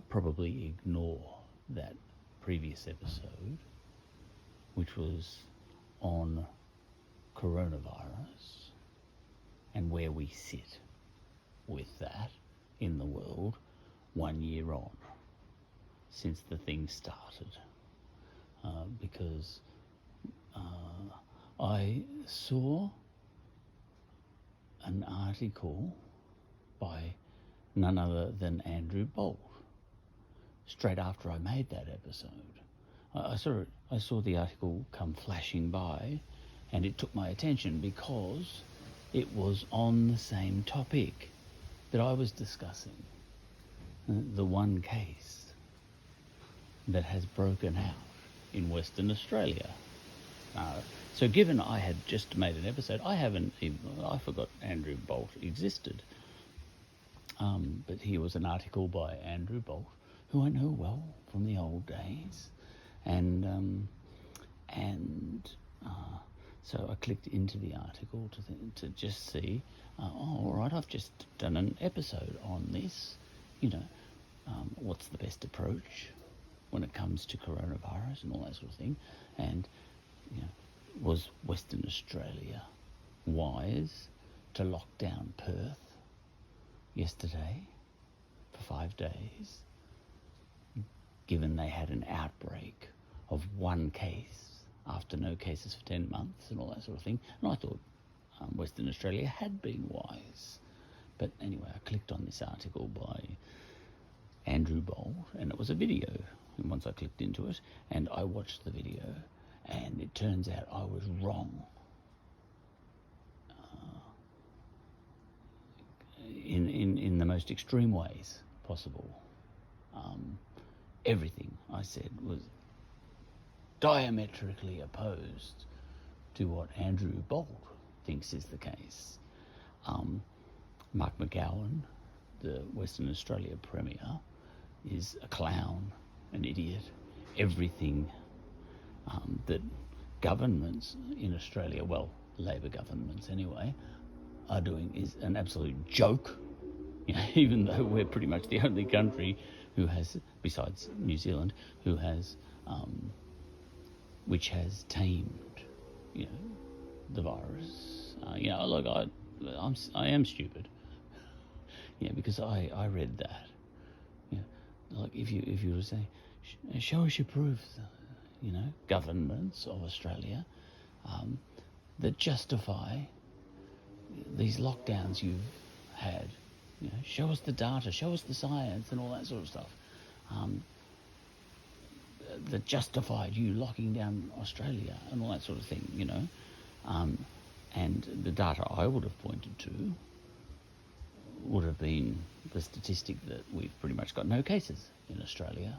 probably ignore that previous episode, which was on coronavirus and where we sit with that in the world 1 year on since the thing started. Because I saw an article by none other than Andrew Bolt straight after I made that episode. I saw the article come flashing by, and it took my attention because it was on the same topic that I was discussing, the one case that has broken out in Western Australia. So given I had just made an episode, I forgot Andrew Bolt existed. But here was an article by Andrew Bolt, who I know well from the old days. So I clicked into the article to just see, all right, I've just done an episode on this, what's the best approach when it comes to coronavirus and all that sort of thing. And, was Western Australia wise to lock down Perth yesterday for 5 days, given they had an outbreak of one case after no cases for 10 months and all that sort of thing? And I thought Western Australia had been wise. But anyway, I clicked on this article by Andrew Bolt, and it was a video. And once I clicked into it, and I watched the video, and it turns out I was wrong. In the most extreme ways possible. Everything I said was diametrically opposed to what Andrew Bolt thinks is the case. Mark McGowan, the Western Australia Premier, is a clown, an idiot. Everything that governments in Australia, well, Labor governments anyway, are doing is an absolute joke. Even though we're pretty much the only country who has, besides New Zealand, which has tamed, the virus. Look, I am stupid. Because I read that. Like if you were to say, show us your proof, governments of Australia that justify these lockdowns you've had. Show us the data, show us the science and all that sort of stuff that justified you locking down Australia and all that sort of thing, and the data I would have pointed to would have been the statistic that we've pretty much got no cases in Australia,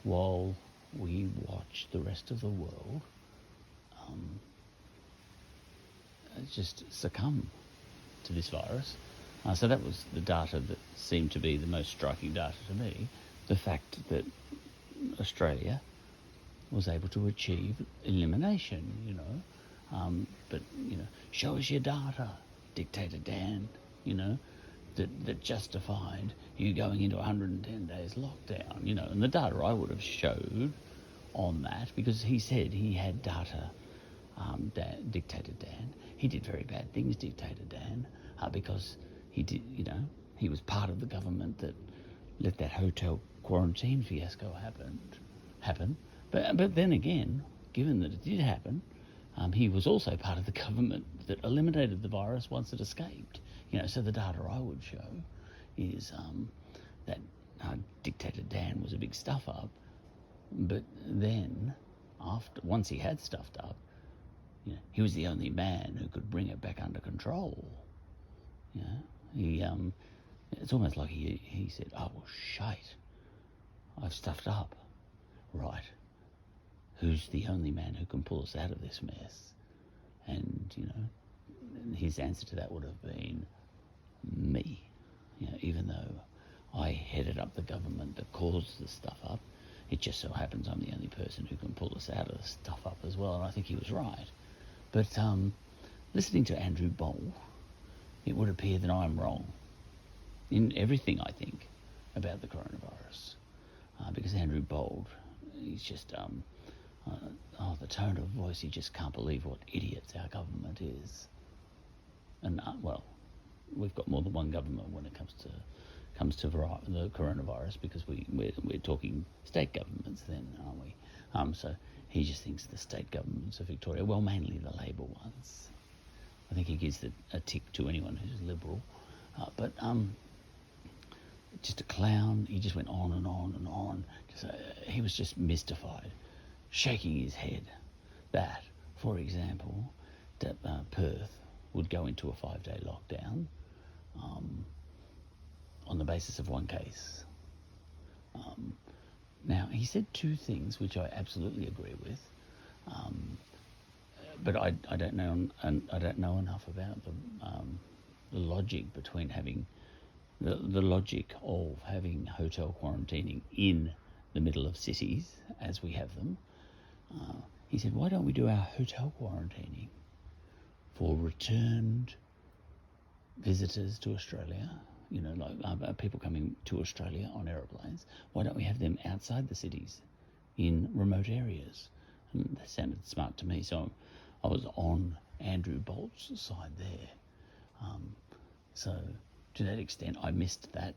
while we watch the rest of the world just succumb to this virus. So that was the data that seemed to be the most striking data to me, the fact that Australia was able to achieve elimination, but, show us your data, Dictator Dan, that justified you going into 110 days lockdown, and the data I would have showed on that, because he said he had data, Dictator Dan. He did very bad things, Dictator Dan, because he did, he was part of the government that let that hotel quarantine fiasco happen. But then again, given that it did happen, he was also part of the government that eliminated the virus once it escaped. So the data I would show is that Dictator Dan was a big stuff up, but then once he had stuffed up, he was the only man who could bring it back under control. It's almost like he said, "Oh well, shite, I've stuffed up. Right, who's the only man who can pull us out of this mess?" And his answer to that would have been me. Even though I headed up the government that caused the stuff up, it just so happens I'm the only person who can pull us out of the stuff up as well, and I think he was right. But listening to Andrew Bolt, it would appear that I'm wrong in everything, I think. about the coronavirus because Andrew Bolt, he's just, the tone of voice, he just can't believe what idiots our government is. And, we've got more than one government when it comes to the coronavirus, because we're talking state governments then, aren't we? So he just thinks the state governments of Victoria, well, mainly the Labor ones. I think he gives a tick to anyone who's liberal. But just a clown. He just went on and on and on. He was just mystified, shaking his head that, for example, that Perth would go into a 5-day lockdown on the basis of one case. Now, he said two things which I absolutely agree with, but I don't know, and I don't know enough about the logic between having the logic of having hotel quarantining in the middle of cities as we have them. He said, why don't we do our hotel quarantining for returned visitors to Australia, like people coming to Australia on aeroplanes? Why don't we have them outside the cities in remote areas? And that sounded smart to me, so I was on Andrew Bolt's side there. So to that extent, I missed that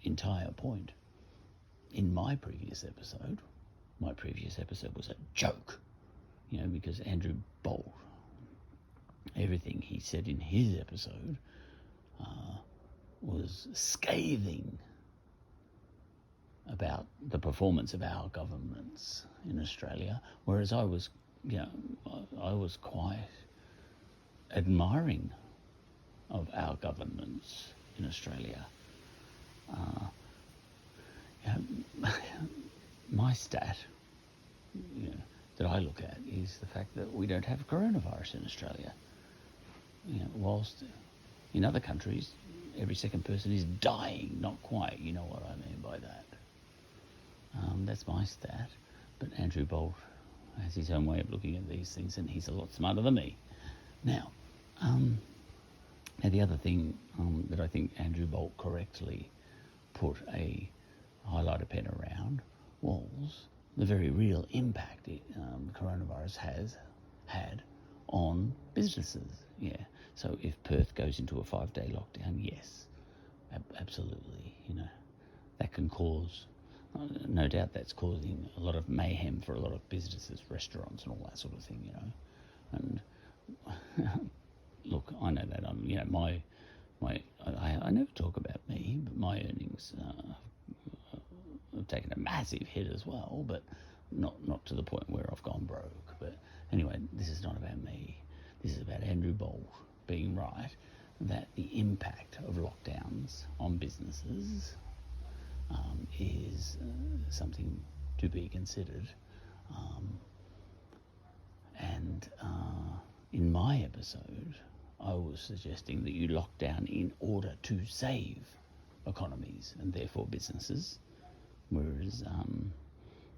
entire point. In my previous episode was a joke, because Andrew Bolt, everything he said in his episode was scathing about the performance of our governments in Australia, whereas I was quite admiring of our governments in Australia. My stat that I look at is the fact that we don't have coronavirus in Australia. Whilst in other countries, every second person is dying, not quite, you know what I mean by that. That's my stat. But Andrew Bolt has his own way of looking at these things, and he's a lot smarter than me. Now, the other thing that I think Andrew Bolt correctly put a highlighter pen around was the very real impact coronavirus has had on businesses. Yeah. So if Perth goes into a 5-day lockdown, yes, absolutely. That can cause, no doubt, that's causing a lot of mayhem for a lot of businesses, restaurants, and all that sort of thing. And look, I know that I never talk about me, but my earnings have taken a massive hit as well, but not to the point where I've gone broke. But anyway, this is not about me. This is about Andrew Bolt being right that the impact of lockdowns on businesses is something to be considered. And in my episode, I was suggesting that you lock down in order to save economies and therefore businesses, whereas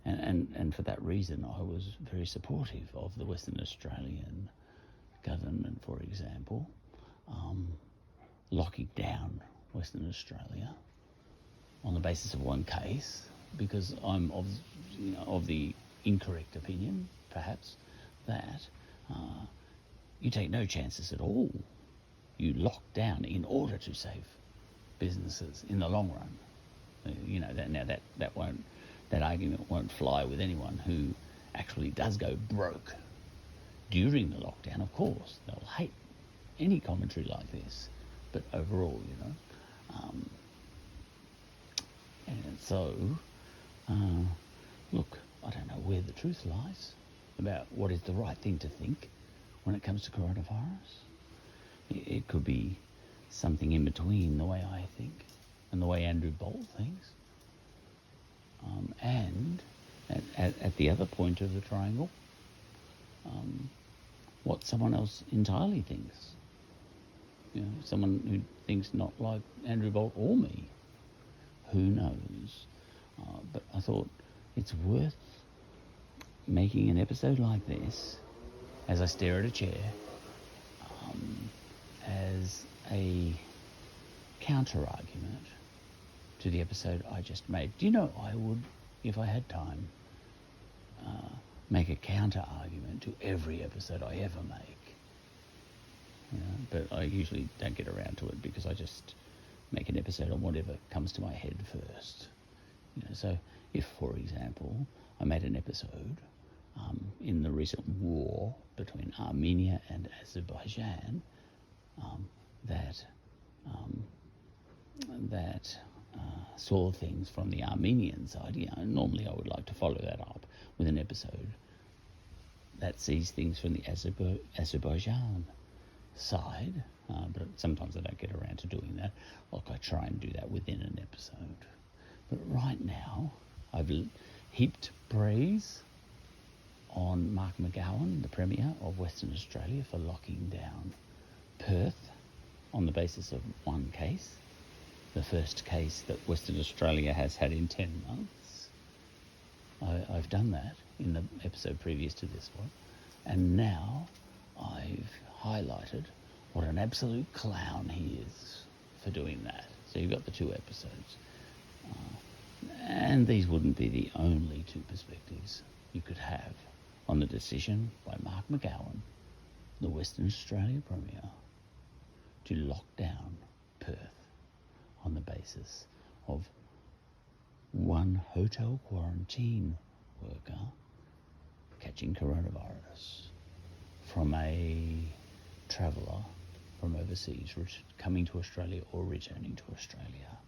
and for that reason I was very supportive of the Western Australian government, for example, locking down Western Australia on the basis of one case, because I'm of the incorrect opinion, perhaps, that you take no chances at all. You lock down in order to save businesses in the long run. That argument won't fly with anyone who actually does go broke during the lockdown. Of course, they'll hate any commentary like this, but overall, and so, look, I don't know where the truth lies about what is the right thing to think when it comes to coronavirus. It could be something in between the way I think and the way Andrew Bolt thinks. And at the other point of the triangle, what someone else entirely thinks. Someone who thinks not like Andrew Bolt or me. Who knows? But I thought it's worth making an episode like this as I stare at a chair as a counter-argument to the episode I just made. Do you know, I would, if I had time, make a counter argument to every episode I ever make. But I usually don't get around to it because I just make an episode on whatever comes to my head first. So if, for example, I made an episode in the recent war between Armenia and Azerbaijan that saw things from the Armenian side, normally I would like to follow that up with an episode that sees things from the Azerbaijan side, but sometimes I don't get around to doing that. Like, I try and do that within an episode. But right now, I've heaped praise on Mark McGowan, the Premier of Western Australia, for locking down Perth on the basis of one case, the first case that Western Australia has had in 10 months. I've done that in the episode previous to this one, and now I've highlighted what an absolute clown he is for doing that. So you've got the two episodes. And these wouldn't be the only two perspectives you could have on the decision by Mark McGowan, the Western Australia Premier, to lock down Perth on the basis of one hotel quarantine worker catching coronavirus from a traveller from overseas coming to Australia or returning to Australia.